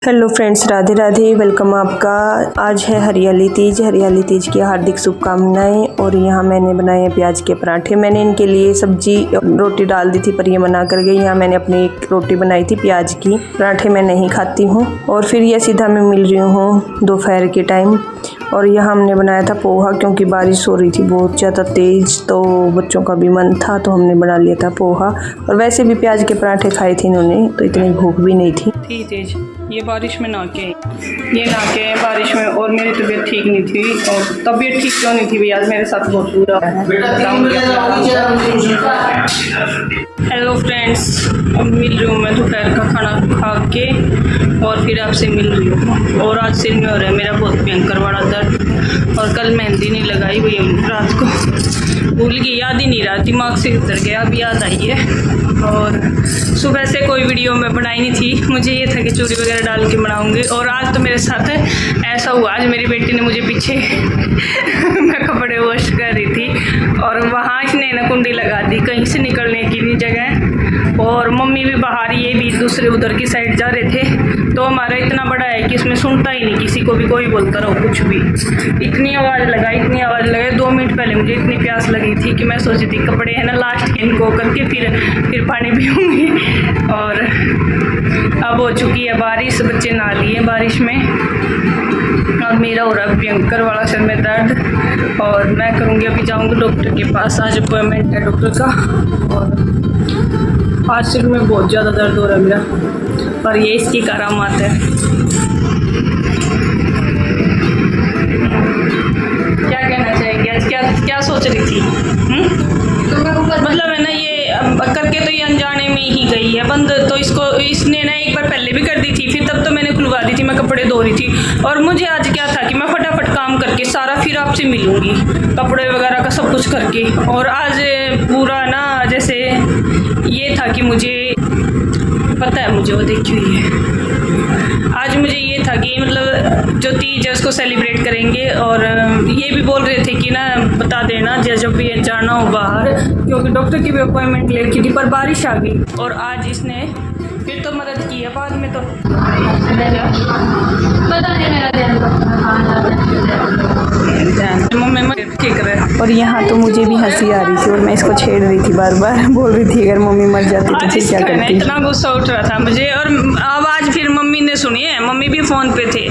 Hello friends, Radhe Radhe. Welcome आपका। आज है हरियाली तीज की हार्दिक शुभकामनाएं। और यहाँ मैंने बनाए प्याज के पराठे। मैंने इनके लिए सब्जी रोटी डाल दी थी पर ये मना कर गई। यहाँ मैंने अपनी एक रोटी बनाई थी प्याज की। पराठे मैं नहीं खाती हूँ। और फिर ये सीधा मैं मिल रही हूँ दोपहर के टाइम। और यहाँ हमने बनाया था पोहा, क्योंकि बारिश हो रही थी बहुत ज़्यादा तेज़, तो बच्चों का भी मन था तो हमने बना लिया था पोहा। और वैसे भी प्याज के पराठे खाए थे इन्होंने, तो इतनी भूख भी नहीं थी। तेज ये बारिश में नहा के बारिश में। और मेरी तबीयत ठीक नहीं थी। और तबीयत ठीक क्यों नहीं थी भैया, आज मेरे साथ बहुत बुरा है। हेलो फ्रेंड्स, अब मिल रही हूँ मैं दोपहर का खाना खा के और फिर आपसे मिल रही हूँ। और आज सिर में हो रहा है मेरा बहुत भयंकर बड़ा दर्द। और कल मेहंदी नहीं लगाई भैया, रात को भूल गई, याद ही नहीं रहा, दिमाग से उतर गया, अब याद आई है। और सुबह से कोई वीडियो मैं बनाई नहीं थी, मुझे ये था कि चूड़ी वगैरह डाल के बनाऊंगी। और आज तो मेरे साथ ऐसा हुआ, आज मेरी बेटी ने मुझे पीछे मैं कपड़े वॉश कर रही थी और वहाँ इसने ना कुंडी लगा दी, कहीं से निकलने की भी जगह। और मम्मी भी बाहर, ये भी दूसरे उधर की साइड जा रहे थे। तो हमारा इतना बड़ा है कि इसमें सुनता ही नहीं, किसी को भी कोई बोलता रहो कुछ भी। इतनी आवाज़ लगाई 2 मिनट पहले मुझे इतनी प्यास लगी थी कि मैं सोची थी कपड़े है ना लास्ट के इनको करके फिर पानी पीऊँगी। और अब हो चुकी है बारिश, बच्चे नहा लिए बारिश में। और मेरा हो रहा है भयंकर वाला सिर में दर्द। और मैं करूँगी, अभी जाऊँगी डॉक्टर के पास, आज अपॉइंटमेंट है डॉक्टर का। और आज सिर में बहुत ज़्यादा दर्द हो रहा है मेरा, और ये इसकी करामात है। क्या कहना चाहेंगे आज, क्या सोच रही थी? मतलब है ना, ये करके तो ये अनजाने में ही गई है बंद। तो इसने ना एक बार पहले भी कर दी थी, फिर तब तो मैंने खुलवा दी थी, मैं कपड़े धो रही थी। और मुझे आज क्या था कि मैं फटाफट काम करके सारा फिर आपसे मिलूंगी, कपड़े वगैरह का सब कुछ करके। और आज पूरा ना जैसे ये था कि मुझे पता है, मुझे वो देखी हुई है। आज मुझे ये था कि मतलब जो तीज है उसको सेलिब्रेट करेंगे। और ये भी बोल रहे थे कि ना बता देना जब भी जाना हो बाहर, क्योंकि डॉक्टर की भी अपॉइंटमेंट ले रखी थी पर बारिश आ गई। और आज इसने फिर तो मदद की है, बाद में तो पता नहीं मेरा मम्मी ठीक रहे। और यहाँ तो मुझे भी हंसी आ रही थी और मैं इसको छेड़ रही थी, बार बार बोल रही थी अगर मम्मी मर जाती तो फिर क्या करती। इतना गुस्सा उठ रहा था मुझे। और आवाज़ फिर मम्मी ने सुनी है, मम्मी भी फ़ोन पे थे।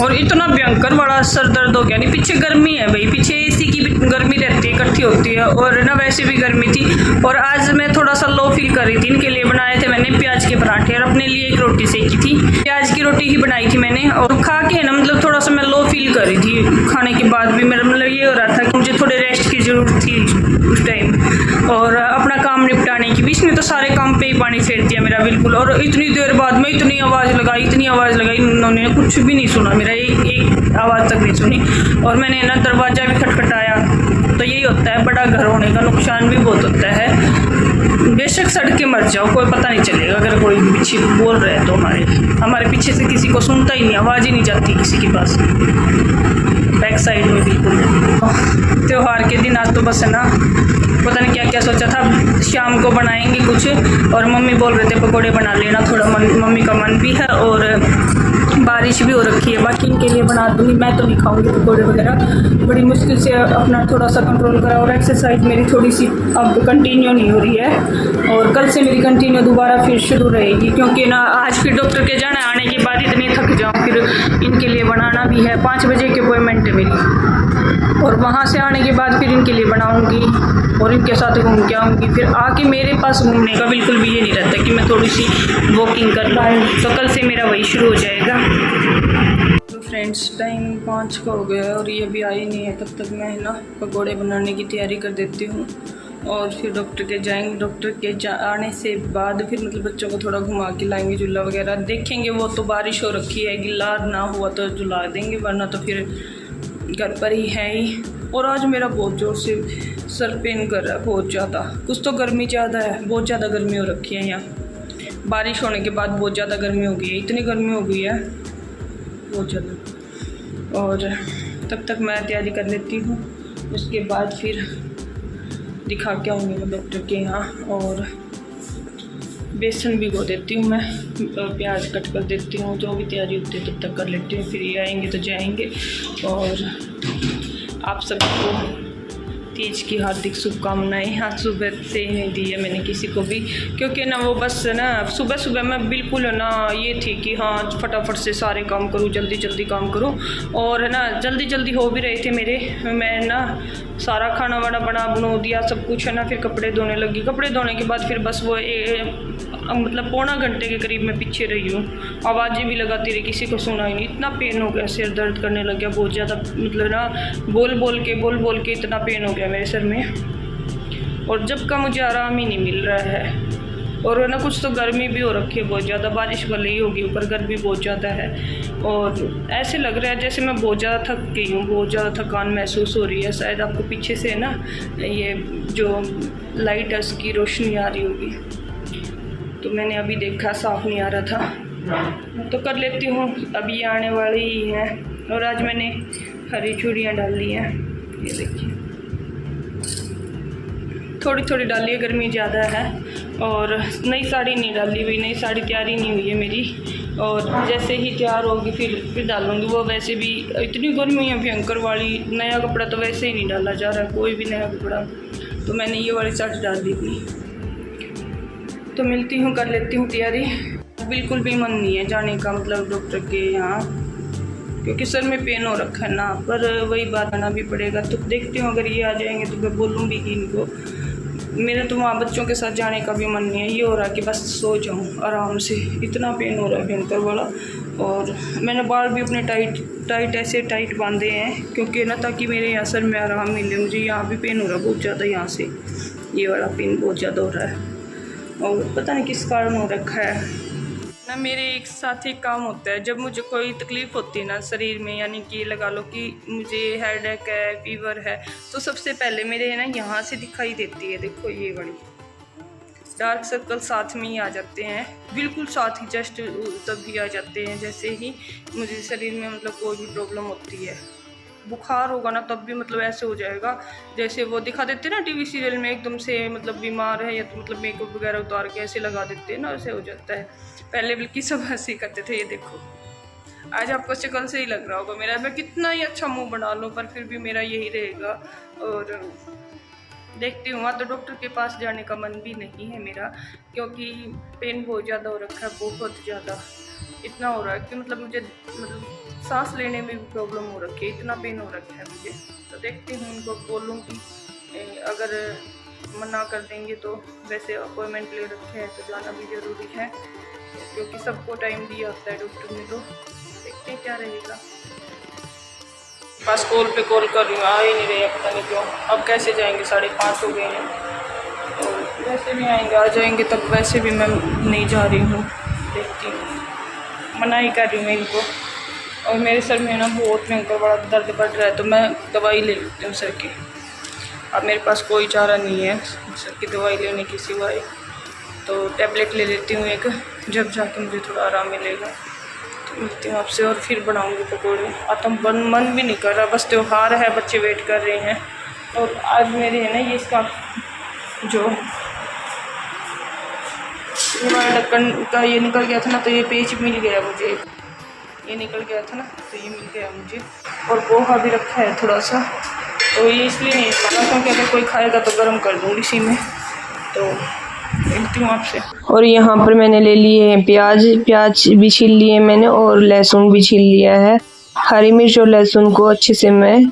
और इतना भयंकर बड़ा सर दर्द हो गया। नहीं, पीछे गर्मी है भाई, पीछे एसी की भी गर्मी रहती है, इकट्ठी होती है। और ना वैसे भी गर्मी थी। और आज मैं थोड़ा सा लो फील कर रही थी। इनके लिए बनाए थे मैंने प्याज के पराठे, और अपने लिए एक रोटी सेकी थी। प्याज की रोटी ही बनाई थी मैंने। और खा के ना मतलब थोड़ा सा मैं लो फील कर रही थी। खाने के बाद भी मेरा मतलब ये हो रहा था कि मुझे थोड़े रेस्ट की ज़रूरत थी उस टाइम। और अपना काम निपटाने की भी, इसने तो सारे काम पे ही पानी फेर दिया मेरा बिल्कुल। और इतनी देर बाद में इतनी आवाज़ लगाई, उन्होंने कुछ भी नहीं सुना मेरा, एक आवाज़ तक नहीं सुनी। और मैंने ना दरवाज़ा भी खटखटाया। तो यही होता है, बड़ा घर होने का नुकसान भी बहुत होता है। बेशक सड़ के मर जाओ, कोई पता नहीं चलेगा अगर कोई पीछे बोल रहे हैं तो। हमारे पीछे से किसी को सुनता ही नहीं, आवाज़ ही नहीं जाती किसी के पास, बैक साइड में बिल्कुल। त्योहार के दिन आज तो बस है ना, पता नहीं क्या क्या सोचा था, शाम को बनाएंगे कुछ। और मम्मी बोल रहे थे पकोड़े बना लेना, थोड़ा मम्मी का मन भी है। और बारिश भी हो रखी है, बाकी इनके लिए बना दूँगी, मैं तो नहीं खाऊंगी पकोड़े वगैरह। बड़ी मुश्किल से अपना थोड़ा सा कंट्रोल करा। और एक्सरसाइज मेरी थोड़ी सी अब कंटिन्यू नहीं हो रही है। और कल से मेरी कंटिन्यू दोबारा फिर शुरू रहेगी, क्योंकि ना आज फिर डॉक्टर के जाना, आने के बाद इतनी थक जाऊँ, फिर इनके लिए बनाना भी है। 5 बजे की अपॉइंटमेंट है मेरी। और वहाँ से आने के बाद फिर इनके लिए बनाऊँगी और इनके साथ घूम के आऊँगी। फिर आके मेरे पास घूमने का बिल्कुल भी ये नहीं रहता कि मैं थोड़ी सी वॉकिंग कर पाऊँ। तो कल से मेरा वही शुरू हो जाएगा। तो फ्रेंड्स, टाइम 5 का हो गया है और ये अभी आई नहीं है। तब तक मैं ना पकोड़े बनाने की तैयारी कर देती हूँ। और फिर डॉक्टर के जाएंगे। डॉक्टर के आने से बाद फिर मतलब बच्चों को थोड़ा घुमा के लाएंगे, झूला वगैरह देखेंगे। वो तो बारिश हो रखी है, गिल्ला ना हुआ तो झुला देंगे, वरना तो फिर घर पर ही है ही। और आज मेरा बहुत ज़ोर से सर पेन कर रहा है, बहुत ज़्यादा। कुछ तो गर्मी ज़्यादा है, बहुत ज़्यादा गर्मी हो रखी है यहाँ। बारिश होने के बाद बहुत ज़्यादा गर्मी हो गई है, इतनी गर्मी हो गई है बहुत ज़्यादा। और तब तक मैं तैयारी कर लेती हूँ, उसके बाद फिर दिखा के आऊँगी मैं डॉक्टर के यहाँ। और बेसन भिगो देती हूँ मैं, प्याज कट कर देती हूँ, जो भी तैयारी होती है तब तक कर लेती हूँ, फिर ये आएंगे तो जाएंगे। और आप सबको तीज की हार्दिक शुभकामनाएं। आज सुबह से नहीं दी है मैंने किसी को भी, क्योंकि ना वो बस ना सुबह सुबह मैं बिल्कुल ना ये थी कि हाँ फटाफट से सारे काम करूँ, जल्दी जल्दी काम करूँ, और है ना जल्दी जल्दी हो भी रहे थे मेरे। मैं ना सारा खाना वाना बना दिया सब कुछ है ना, फिर कपड़े धोने लगी। कपड़े धोने के बाद फिर बस वो मतलब पौना घंटे के करीब मैं पीछे रही हूँ, आवाज़ें भी लगाती रही, किसी को सुना ही नहीं। इतना पेन हो गया, सिर दर्द करने लग गया बहुत ज़्यादा, मतलब ना बोल बोल के इतना पेन हो गया मेरे सर में, और जब का मुझे आराम ही नहीं मिल रहा है। और ना कुछ तो गर्मी भी हो रखी है बहुत ज़्यादा, बारिश भले ही होगी ऊपर गर्मी बहुत ज़्यादा है, और ऐसे लग रहा है जैसे मैं बहुत ज़्यादा थक गई हूँ, बहुत ज़्यादा थकान महसूस हो रही है। शायद आपको पीछे से ना ये जो लाइट है उसकी रोशनी आ रही होगी, तो मैंने अभी देखा साफ नहीं आ रहा था, तो कर लेती हूँ। अभी आने वाली ही है, और आज मैंने हरी चूड़ियाँ डाल ली हैं, ये देखिए थोड़ी थोड़ी डाली है, गर्मी ज़्यादा है। और नई साड़ी नहीं डाली हुई, नई साड़ी तैयारी नहीं हुई है मेरी, और जैसे ही तैयार होगी फिर डालूँगी। वो वैसे भी इतनी गर्मी है भयंकर वाली, नया कपड़ा तो वैसे ही नहीं डाला जा रहा है कोई भी नया कपड़ा, तो मैंने ये वाली साड़ी डाल दी थी। तो मिलती हूँ, कर लेती हूँ तैयारी। बिल्कुल भी मन नहीं है जाने का, मतलब डॉक्टर के यहाँ, क्योंकि सर में पेन हो रखा है ना, पर वही बात आना भी पड़ेगा। तो देखती हूँ अगर ये आ जाएंगे तो मैं बोलूँगी कि इनको, मेरे तो वहाँ बच्चों के साथ जाने का भी मन नहीं है। ये हो रहा है कि बस सो जाऊँ आराम से, इतना पेन हो रहा है भयंकर वाला। और मैंने बाल भी अपने टाइट बांधे हैं, क्योंकि ना ताकि मेरे यहाँ सर में आराम मिले। मुझे यहाँ भी पेन हो रहा है बहुत ज़्यादा, यहाँ से ये वाला पेन बहुत ज़्यादा हो रहा है, और पता नहीं किस कारण हो रखा है ना। मेरे एक साथ ही काम होता है, जब मुझे कोई तकलीफ़ होती है ना शरीर में, यानी कि लगा लो कि मुझे हेडेक है, फीवर है, तो सबसे पहले मेरे ना यहाँ से दिखाई देती है। देखो ये बड़ी डार्क सर्कल साथ में ही आ जाते हैं, बिल्कुल साथ ही, जस्ट तभी आ जाते हैं जैसे ही मुझे शरीर में मतलब कोई भी प्रॉब्लम होती है। बुखार होगा ना तब भी मतलब ऐसे हो जाएगा जैसे वो दिखा देते हैं ना टीवी सीरियल में, एकदम से मतलब बीमार है या तो मतलब मेकअप वगैरह उतार के ऐसे लगा देते हैं ना, ऐसे हो जाता है। पहले बल्कि सब हंसी करते थे। ये देखो आज आपको शक्ल से ही लग रहा होगा मेरा, मैं कितना ही अच्छा मुंह बना लूँ पर फिर भी मेरा यही रहेगा। और देखती हूँ, तो डॉक्टर के पास जाने का मन भी नहीं है मेरा, क्योंकि पेन बहुत ज़्यादा हो रखा है, बहुत ज़्यादा इतना हो रहा है कि मतलब मुझे सांस लेने में भी प्रॉब्लम हो रखी है, इतना पेन हो रखा है मुझे। तो देखती हूँ, उनको बोलूँगी, अगर मना कर देंगे तो वैसे अपॉइंटमेंट ले रखे हैं तो जाना भी ज़रूरी है, क्योंकि सबको टाइम दिया होता है डॉक्टर ने। तो देखते हैं क्या रहेगा। बस कॉल पे कॉल कर रही हूँ, आ ही नहीं रही है, पता नहीं क्यों। अब कैसे जाएंगे, 5:30 हो गए हैं, और वैसे भी आएंगे, आ जाएंगे तब, वैसे भी मैं नहीं जा रही हूँ। देखती हूँ, मना ही कर रही हूँ मैं इनको। और मेरे सर में ना बहुत भयंकर बड़ा दर्द बढ़ रहा है, तो मैं दवाई ले लेती हूँ सर की। अब मेरे पास कोई चारा नहीं है सर की दवाई लेने की सिवाय, तो टैबलेट ले लेती हूँ एक, जब जाके मुझे थोड़ा आराम मिलेगा। तो मिलती हूँ आपसे, और फिर बनाऊँगी पकौड़े। आता मन भी नहीं कर रहा, बस त्योहार है, बच्चे वेट कर रहे हैं। और आज मेरे है ना ये इसका जो ढक्कन का ये निकल गया था ना, तो ये पेच मिल गया मुझे, ये निकल गया था ना तो ये मिल गया मुझे। और पोहा भी रखा है थोड़ा सा, तो ये इसलिए नहीं खाना, क्योंकि अगर कोई खाएगा तो गर्म कर दूँगी इसी में। तो मिलती हूँ आपसे। और यहाँ पर मैंने ले लिए हैं प्याज भी छील लिए मैंने, और लहसुन भी छील लिया है। हरी मिर्च और लहसुन को अच्छे से मैं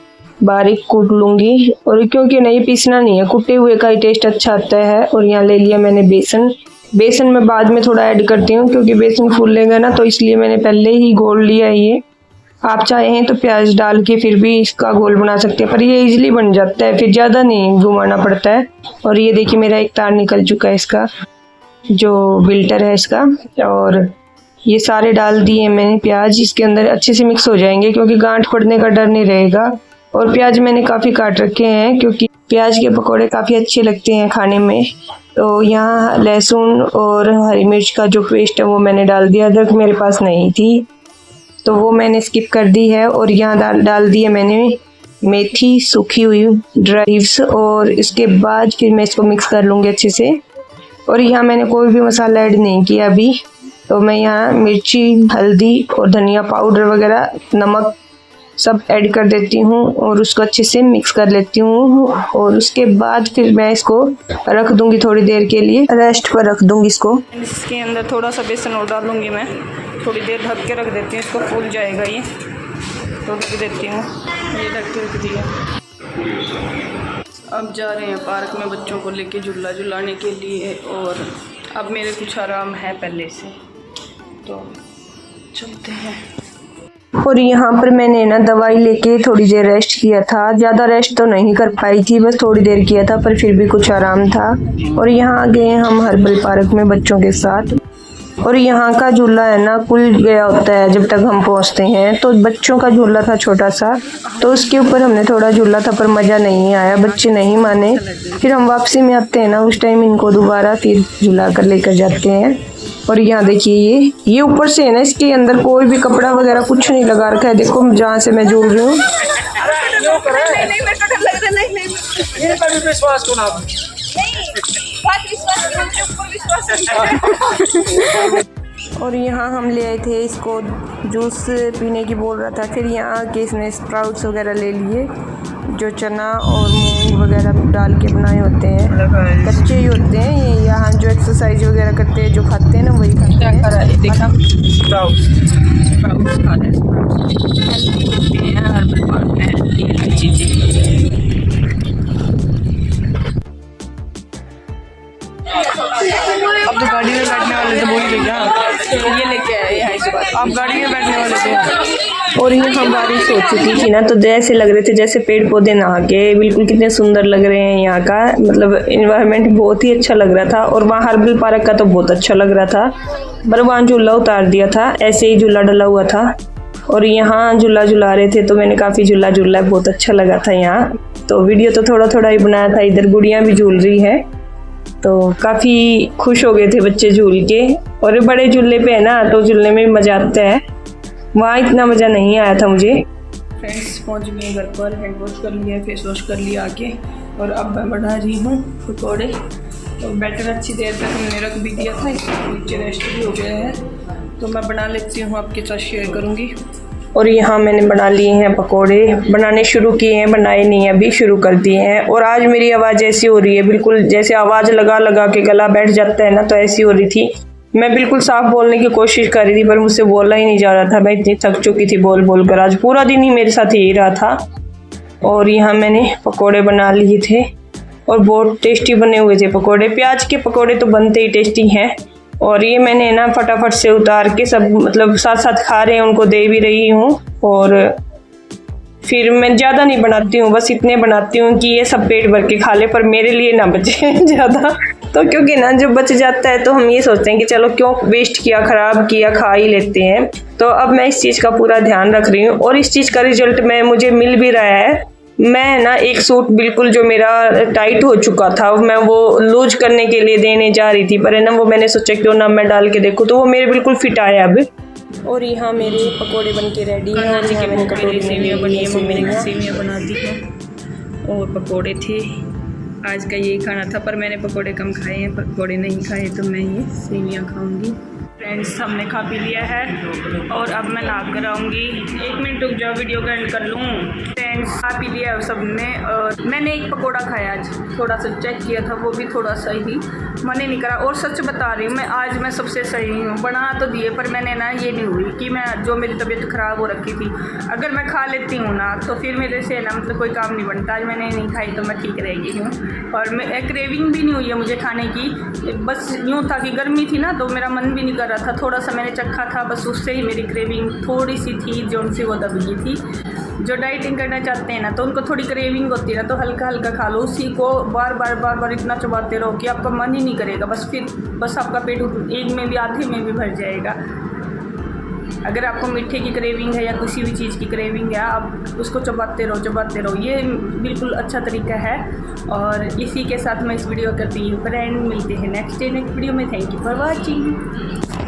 बारीक कूट लूँगी, और क्योंकि नहीं पीसना नहीं है, कुटे हुए का ही टेस्ट अच्छा आता है। और यहाँ ले लिया मैंने बेसन मैं बाद में थोड़ा ऐड करती हूँ, क्योंकि बेसन फूलेगा ना, तो इसलिए मैंने पहले ही घोल लिया है ये। आप चाहें तो प्याज डाल के फिर भी इसका घोल बना सकते हैं, पर ये इजीली बन जाता है, फिर ज़्यादा नहीं घुमाना पड़ता है। और ये देखिए मेरा एक तार निकल चुका है, इसका जो बिल्टर है इसका। और ये सारे डाल दिए मैंने प्याज, इसके अंदर अच्छे से मिक्स हो जाएंगे, क्योंकि गांठ पड़ने का डर नहीं रहेगा। और प्याज मैंने काफ़ी काट रखे हैं, क्योंकि प्याज के पकौड़े काफ़ी अच्छे लगते हैं खाने में। तो यहाँ लहसुन और हरी मिर्च का जो पेस्ट है वो मैंने डाल दिया। अदरक मेरे पास नहीं थी तो वो मैंने स्किप कर दी है। और यहाँ डाल दी है मैंने मेथी सूखी हुई ड्राई लीव्स, और इसके बाद फिर मैं इसको मिक्स कर लूँगी अच्छे से। और यहाँ मैंने कोई भी मसाला ऐड नहीं किया अभी। तो मैं यहाँ मिर्ची, हल्दी और धनिया पाउडर वगैरह, नमक सब ऐड कर देती हूँ और उसको अच्छे से मिक्स कर लेती हूँ। और उसके बाद फिर मैं इसको रख दूँगी थोड़ी देर के लिए, रेस्ट पर रख दूँगी इसको। इसके अंदर थोड़ा सा बेसन और डालूँगी मैं, थोड़ी देर ढक के रख देती हूँ, इसको फूल जाएगा ये, तो ढक देती हूँ। ये ढक के रख दिया। अब जा रहे हैं पार्क में बच्चों को लेके झूला झुलाने के लिए, और अब मेरे कुछ आराम है पहले से, तो चलते हैं। और यहाँ पर मैंने ना दवाई लेके थोड़ी देर रेस्ट किया था, ज़्यादा रेस्ट तो नहीं कर पाई थी, बस थोड़ी देर किया था, पर फिर भी कुछ आराम था। और यहाँ आ गए हम हर्बल पार्क में बच्चों के साथ। और यहाँ का झूला है ना खुल गया होता है जब तक हम पहुँचते हैं, तो बच्चों का झूला था छोटा सा, तो उसके ऊपर हमने थोड़ा झूला था, पर मज़ा नहीं आया, बच्चे नहीं माने। फिर हम वापसी में आते हैं ना, उस टाइम इनको दोबारा फिर झूला कर लेकर जाते हैं। और यहाँ देखिए ये ऊपर से है ना, इसके अंदर कोई भी कपड़ा वगैरह कुछ नहीं लगा रखा है। देखो जहाँ से मैं झूल रही हूँ। और यहाँ हम ले आए थे इसको, जूस पीने की बोल रहा था। फिर यहाँ आके इसने स्प्राउट्स वगैरह ले लिए, जो चना और मूंग वगैरह डाल के बनाए होते हैं, कच्चे ही होते हैं ये। यहाँ जो एक्सरसाइज वगैरह करते हैं, जो खाते हैं ना, वही खाते हैं। अब तो गाड़ी में बैठने वाले थे, बोल के क्या ये लेके आए यहाँ इस बार, आप गाड़ी में बैठने वाले थे। और यहाँ बारिश हो चुकी थी ना, तो जैसे लग रहे थे जैसे पेड़ पौधे नहा के, बिल्कुल कितने सुंदर लग रहे हैं। यहाँ का मतलब इन्वायरमेंट बहुत ही अच्छा लग रहा था। और वहाँ हर्बल पार्क का तो बहुत अच्छा लग रहा था, पर वहाँ झूला उतार दिया था, ऐसे ही झूला डला हुआ था। और यहाँ झूला झुला रहे थे, तो मैंने काफ़ी झूला झूला, बहुत अच्छा लगा था यहाँ। तो वीडियो तो थोड़ा थोड़ा ही बनाया था। इधर गुड़ियाँ भी झूल रही है, तो काफ़ी खुश हो गए थे बच्चे झूल के। और बड़े झूले पे है ना, तो झूलने में भी मज़ा आता है, वहाँ इतना मज़ा नहीं आया था मुझे। फ्रेंड्स पहुँच गए घर पर, हैंड वॉश कर लिया, फेस वॉश कर लिया आके, और अब मैं बना रही हूँ पकौड़े। तो बैटर अच्छी देर तक हमने रख भी दिया था, नीचे रेस्ट भी हो गया है, तो मैं बना लेती हूँ, आपके साथ शेयर करूँगी। और यहाँ मैंने बना लिए हैं पकोड़े, बनाने शुरू किए हैं, बनाए नहीं अभी शुरू कर दिए हैं। और आज मेरी आवाज़ ऐसी हो रही है, बिल्कुल जैसे आवाज़ लगा लगा के गला बैठ जाता है ना, तो ऐसी हो रही थी। मैं बिल्कुल साफ बोलने की कोशिश कर रही थी, पर मुझसे बोला ही नहीं जा रहा था। मैं इतनी थक चुकी थी बोल बोल कर, आज पूरा दिन ही मेरे साथ यही रहा था। और यहाँ मैंने पकोड़े बना लिए थे, और बहुत टेस्टी बने हुए थे पकोड़े। प्याज के पकोड़े तो बनते ही टेस्टी हैं। और ये मैंने ना फटाफट से उतार के सब, मतलब साथ साथ खा रहे हैं, उनको दे भी रही हूँ। और फिर मैं ज़्यादा नहीं बनाती हूँ, बस इतने बनाती हूँ कि ये सब पेट भर के खा ले, पर मेरे लिए ना बचे ज़्यादा। तो क्योंकि ना जब बच जाता है तो हम ये सोचते हैं कि चलो क्यों वेस्ट किया, ख़राब किया, खा ही लेते हैं। तो अब मैं इस चीज़ का पूरा ध्यान रख रही हूँ, और इस चीज़ का रिजल्ट मुझे मिल भी रहा है। मैं ना एक सूट बिल्कुल जो मेरा टाइट हो चुका था, मैं वो लूज करने के लिए देने जा रही थी, पर है ना वो मैंने सोचा क्यों ना मैं डाल के देखूँ, तो वो मेरे बिल्कुल फिट आया अब। और यहाँ मेरे पकोड़े बन के रेडी हैं। और यहाँ मैंने कटोरी सेवियाँ बनी है, मम्मी ने सेवियाँ बना दी हैं, और पकोड़े थे। आज का यही खाना था, पर मैंने पकोड़े कम खाए हैं, पकोड़े नहीं खाए, तो मैं ये सेवियाँ खाऊंगी। फ्रेंड्स हमने खा पी लिया है, और अब मैं नहा कर आऊँगी। 1 मिनट रुक जाओ, वीडियो का एंड कर लूँ। फ्रेंड्स खा पी लिया है सबने, और मैंने एक पकोड़ा खाया आज, थोड़ा सा चेक किया था, वो भी थोड़ा सा ही मन ही नहीं करा। और सच बता रही हूँ मैं, आज मैं सबसे सही हूँ। बना तो दिए, पर मैंने ना ये नहीं हुई कि मैं, जो मेरी तबीयत ख़राब हो रखी थी, अगर मैं खा लेती हूँ ना, तो फिर मेरे से ना मतलब कोई काम नहीं बनता। आज मैंने नहीं खाई तो मैं ठीक रह गई हूँ, और मैं क्रेविंग भी नहीं हुई है मुझे खाने की। बस यूँ था कि गर्मी थी ना, तो मेरा मन भी नहीं कर रहा था। थोड़ा सा मैंने चखा था, बस उससे ही मेरी क्रेविंग थोड़ी सी थी, जो उनसे वो दब गई थी। जो डाइटिंग करना चाहते हैं ना, तो उनको थोड़ी क्रेविंग होती है ना, तो हल्का हल्का खा लो। उसी को बार बार इतना चबाते रहो कि आपका मन ही नहीं करेगा, बस आपका पेट एक में भी, आधे में भी भर जाएगा। अगर आपको मीठे की क्रेविंग है या किसी भी चीज़ की क्रेविंग है, आप उसको चबाते रहो। ये बिल्कुल अच्छा तरीका है। और इसी के साथ मैं इस वीडियो करती हूँ फ्रेंड, मिलते हैं नेक्स्ट वीडियो में। Thank you for watching.